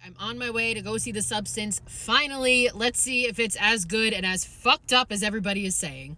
I'm on my way to go see The Substance. Finally, let's see if it's as good and as fucked up as everybody is saying.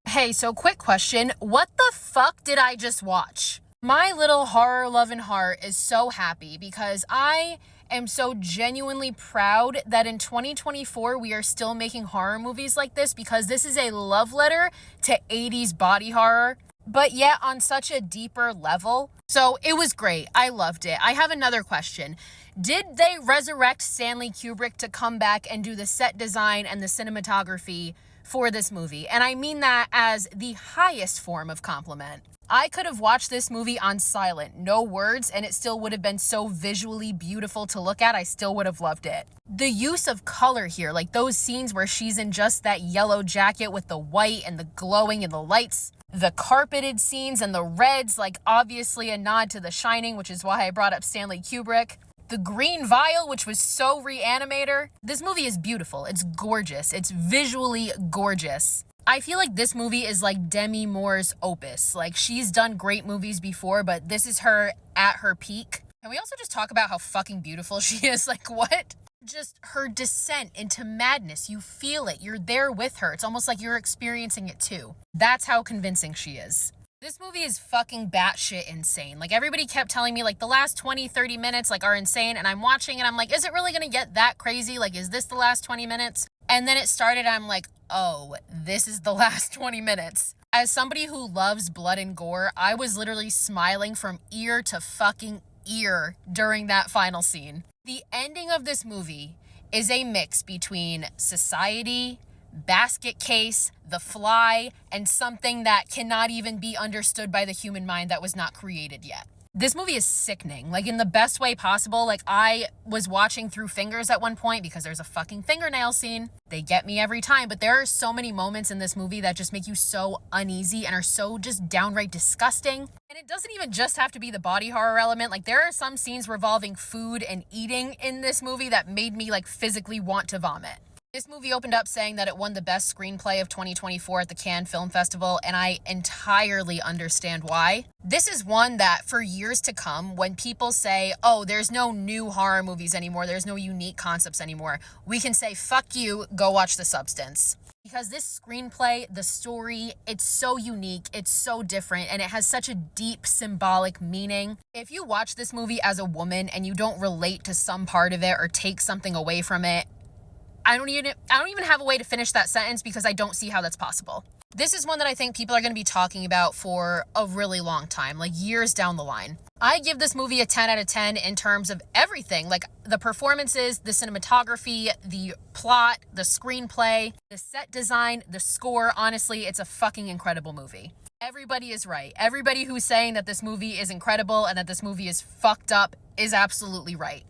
Hey, so quick question. What the fuck did I just watch? My little horror loving heart is so happy because I am so genuinely proud that in 2024 we are still making horror movies like this, because this is a love letter to 80s body horror, but yet on such a deeper level. So it was great. I loved it. I have another question. Did they resurrect Stanley Kubrick to come back and do the set design and the cinematography for this movie? And I mean that as the highest form of compliment. I could have watched this movie on silent, no words, and it still would have been so visually beautiful to look at. I still would have loved it. The use of color here, like those scenes where she's in just that yellow jacket with the white and the glowing and the lights, the carpeted scenes and the reds, like obviously a nod to The Shining, which is why I brought up Stanley Kubrick. The green vial, which was so Reanimator. This movie is beautiful. It's gorgeous. It's visually gorgeous. I feel like this movie is like Demi Moore's opus. Like, she's done great movies before, but this is her at her peak. Can we also just talk about how fucking beautiful she is? Like, what? Just her descent into madness. You feel it. You're there with her. It's almost like you're experiencing it too. That's how convincing she is. This movie is fucking batshit insane. Like, everybody kept telling me, like, the last 20, 30 minutes, like, are insane. And I'm watching and I'm like, is it really gonna get that crazy? Like, is this the last 20 minutes? And then it started, I'm like, oh, this is the last 20 minutes. As somebody who loves blood and gore, I was literally smiling from ear to fucking ear during that final scene. The ending of this movie is a mix between Society, Basket Case, The Fly, and something that cannot even be understood by the human mind that was not created yet. This movie is sickening, like in the best way possible. Like, I was watching through fingers at one point because there's a fucking fingernail scene. They get me every time, but there are so many moments in this movie that just make you so uneasy and are so just downright disgusting. And it doesn't even just have to be the body horror element. Like, there are some scenes revolving food and eating in this movie that made me like physically want to vomit. This movie opened up saying that it won the best screenplay of 2024 at the Cannes Film Festival, and I entirely understand why. This is one that for years to come, when people say, oh, there's no new horror movies anymore, there's no unique concepts anymore, we can say, fuck you, go watch The Substance. Because this screenplay, the story, it's so unique, it's so different, and it has such a deep symbolic meaning. If you watch this movie as a woman and you don't relate to some part of it or take something away from it, I don't even have a way to finish that sentence because I don't see how that's possible. This is one that I think people are going to be talking about for a really long time, like years down the line. I give this movie a 10 out of 10 in terms of everything, like the performances, the cinematography, the plot, the screenplay, the set design, the score. Honestly, it's a fucking incredible movie. Everybody is right. Everybody who's saying that this movie is incredible and that this movie is fucked up is absolutely right.